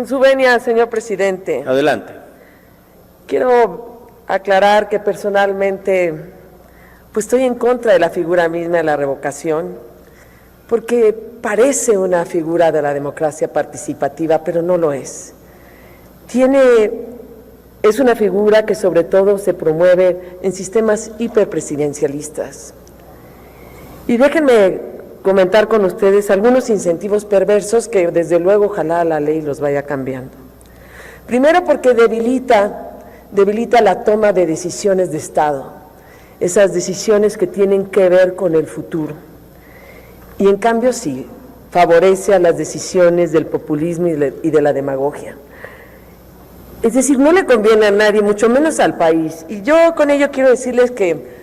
Con su venia, señor presidente. Adelante. Quiero aclarar que personalmente pues estoy en contra de la figura misma de la revocación, porque parece una figura de la democracia participativa, pero no lo es. Es una figura que sobre todo se promueve en sistemas hiperpresidencialistas. Y déjenme comentar con ustedes algunos incentivos perversos que desde luego ojalá la ley los vaya cambiando. Primero, porque debilita la toma de decisiones de Estado, esas decisiones que tienen que ver con el futuro. Y en cambio sí, favorece a las decisiones del populismo y de la demagogia. Es decir, no le conviene a nadie, mucho menos al país. Y yo con ello quiero decirles que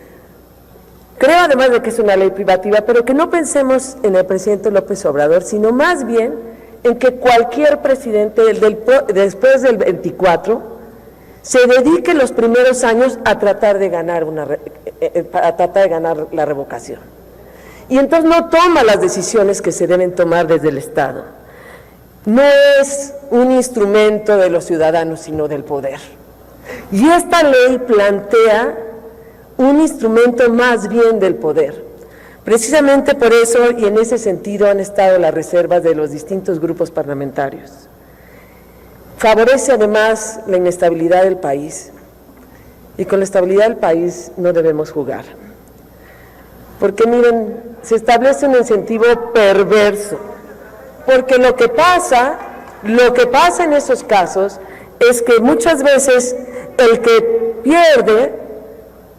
creo, además de que es una ley privativa, pero que no pensemos en el presidente López Obrador, sino más bien en que cualquier presidente después del 24 se dedique los primeros años a tratar de ganar la revocación. Y entonces no toma las decisiones que se deben tomar desde el Estado. No es un instrumento de los ciudadanos, sino del poder. Y esta ley plantea un instrumento más bien del poder. Precisamente por eso y en ese sentido han estado las reservas de los distintos grupos parlamentarios. Favorece además la inestabilidad del país, y con la estabilidad del país no debemos jugar. Porque miren, se establece un incentivo perverso, porque lo que pasa en esos casos es que muchas veces el que pierde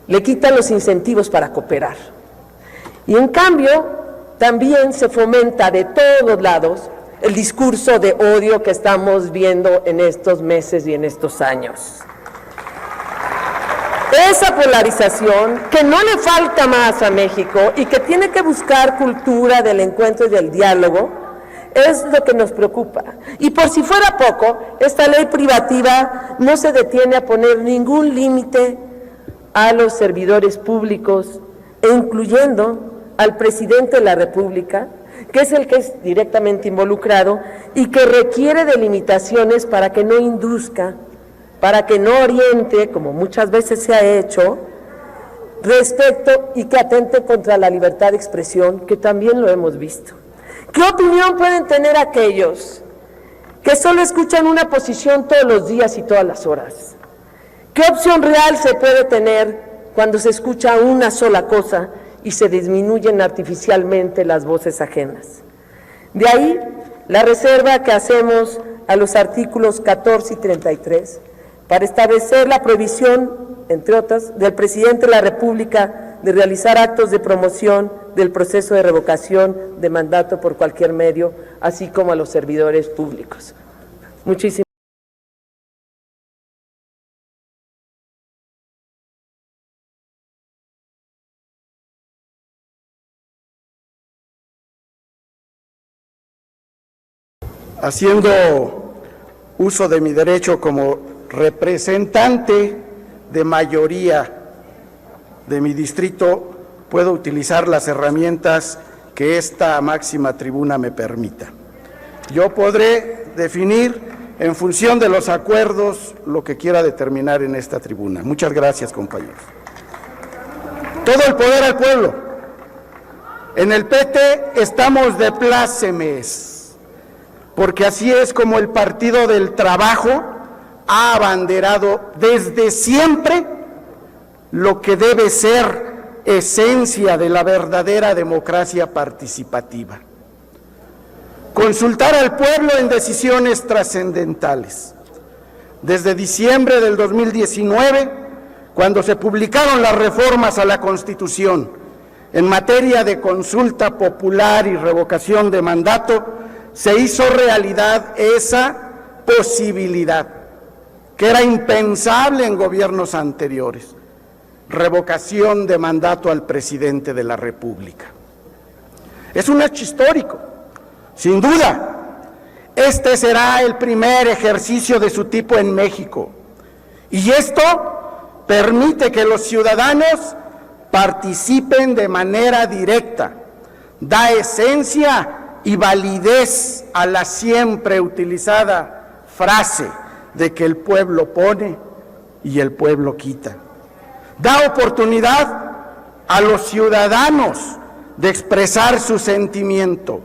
le quita los incentivos para cooperar. Y en cambio, también se fomenta de todos lados el discurso de odio que estamos viendo en estos meses y en estos años. Esa polarización que no le falta más a México y que tiene que buscar cultura del encuentro y del diálogo, es lo que nos preocupa. Y por si fuera poco, esta ley privativa no se detiene a poner ningún límite a los servidores públicos, e incluyendo al presidente de la República, que es el que es directamente involucrado y que requiere de limitaciones para que no induzca, para que no oriente, como muchas veces se ha hecho, respecto y que atente contra la libertad de expresión, que también lo hemos visto. ¿Qué opinión pueden tener aquellos que solo escuchan una posición todos los días y todas las horas? ¿Qué opción real se puede tener cuando se escucha una sola cosa y se disminuyen artificialmente las voces ajenas? De ahí la reserva que hacemos a los artículos 14 y 33 para establecer la prohibición, entre otras, del presidente de la República de realizar actos de promoción del proceso de revocación de mandato por cualquier medio, así como a los servidores públicos. Muchísimas Haciendo uso de mi derecho como representante de mayoría de mi distrito, puedo utilizar las herramientas que esta máxima tribuna me permita. Yo podré definir en función de los acuerdos lo que quiera determinar en esta tribuna. Muchas gracias, compañeros. Todo el poder al pueblo. En el PT estamos de plácemes, porque así es como el Partido del Trabajo ha abanderado desde siempre lo que debe ser esencia de la verdadera democracia participativa. Consultar al pueblo en decisiones trascendentales. Desde diciembre del 2019, cuando se publicaron las reformas a la Constitución en materia de consulta popular y revocación de mandato, se hizo realidad esa posibilidad, que era impensable en gobiernos anteriores. Revocación de mandato al presidente de la República. Es un hecho histórico, sin duda. Este será el primer ejercicio de su tipo en México, y esto permite que los ciudadanos participen de manera directa, da esencia y validez a la siempre utilizada frase de que el pueblo pone y el pueblo quita. Da oportunidad a los ciudadanos de expresar su sentimiento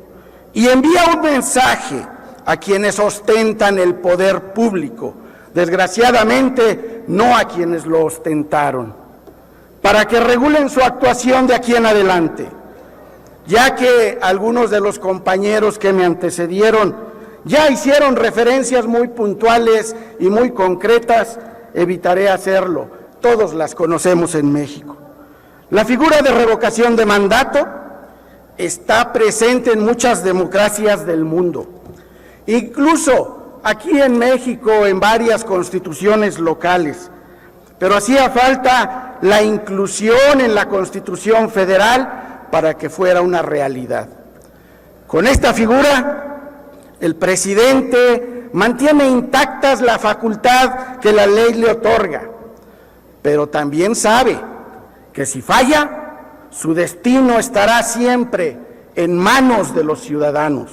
y envía un mensaje a quienes ostentan el poder público, desgraciadamente no a quienes lo ostentaron, para que regulen su actuación de aquí en adelante. Ya que algunos de los compañeros que me antecedieron ya hicieron referencias muy puntuales y muy concretas, evitaré hacerlo. Todos las conocemos en México. La figura de revocación de mandato está presente en muchas democracias del mundo. Incluso aquí en México, en varias constituciones locales. Pero hacía falta la inclusión en la Constitución Federal para que fuera una realidad. Con esta figura, el presidente mantiene intactas la facultad que la ley le otorga, pero también sabe que si falla, su destino estará siempre en manos de los ciudadanos.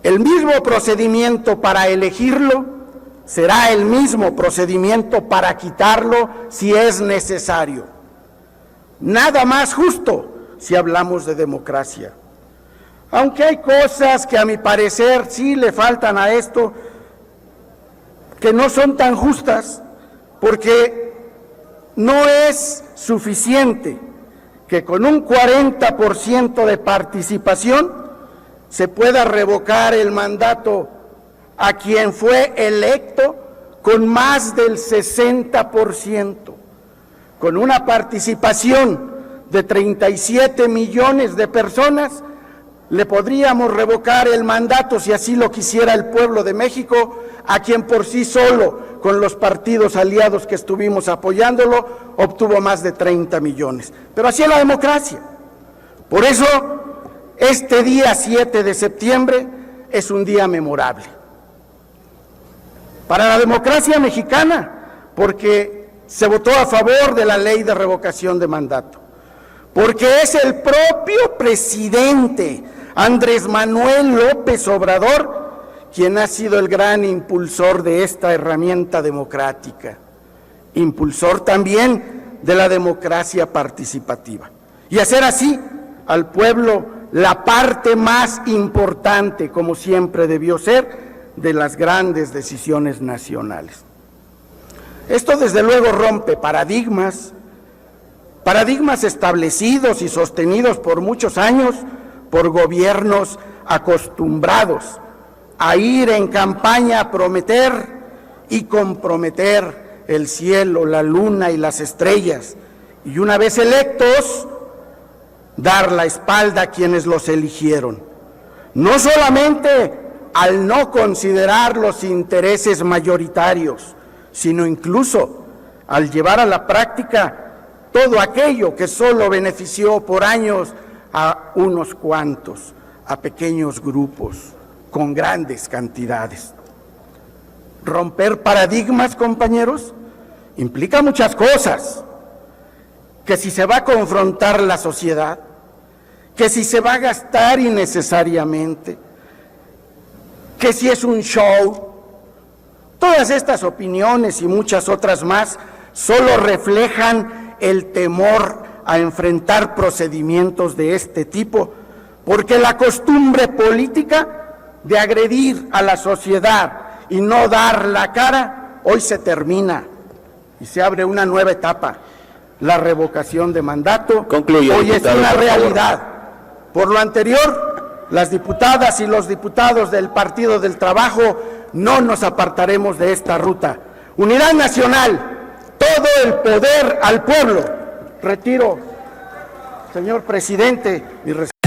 El mismo procedimiento para elegirlo será el mismo procedimiento para quitarlo si es necesario. Nada más justo si hablamos de democracia. Aunque hay cosas que a mi parecer sí le faltan a esto, que no son tan justas, porque no es suficiente que con un 40% de participación se pueda revocar el mandato a quien fue electo con más del 60%, con una participación de 37 millones de personas, le podríamos revocar el mandato, si así lo quisiera el pueblo de México, a quien por sí solo, con los partidos aliados que estuvimos apoyándolo, obtuvo más de 30 millones. Pero así es la democracia. Por eso, este día 7 de septiembre es un día memorable para la democracia mexicana, porque se votó a favor de la ley de revocación de mandato, porque es el propio presidente Andrés Manuel López Obrador quien ha sido el gran impulsor de esta herramienta democrática, impulsor también de la democracia participativa, y hacer así al pueblo la parte más importante, como siempre debió ser, de las grandes decisiones nacionales. Esto desde luego rompe paradigmas establecidos y sostenidos por muchos años por gobiernos acostumbrados a ir en campaña a prometer y comprometer el cielo, la luna y las estrellas, y una vez electos, dar la espalda a quienes los eligieron. No solamente al no considerar los intereses mayoritarios, sino incluso al llevar a la práctica todo aquello que solo benefició por años a unos cuantos, a pequeños grupos, con grandes cantidades. Romper paradigmas, compañeros, implica muchas cosas, que si se va a confrontar la sociedad, que si se va a gastar innecesariamente, que si es un show. Todas estas opiniones y muchas otras más solo reflejan el temor a enfrentar procedimientos de este tipo, porque la costumbre política de agredir a la sociedad y no dar la cara, hoy se termina y se abre una nueva etapa. La revocación de mandato Concluye, hoy diputado, es una por realidad. favor. Por lo anterior, las diputadas y los diputados del Partido del Trabajo no nos apartaremos de esta ruta. Unidad nacional, todo el poder al pueblo. Retiro, señor presidente, mi respeto.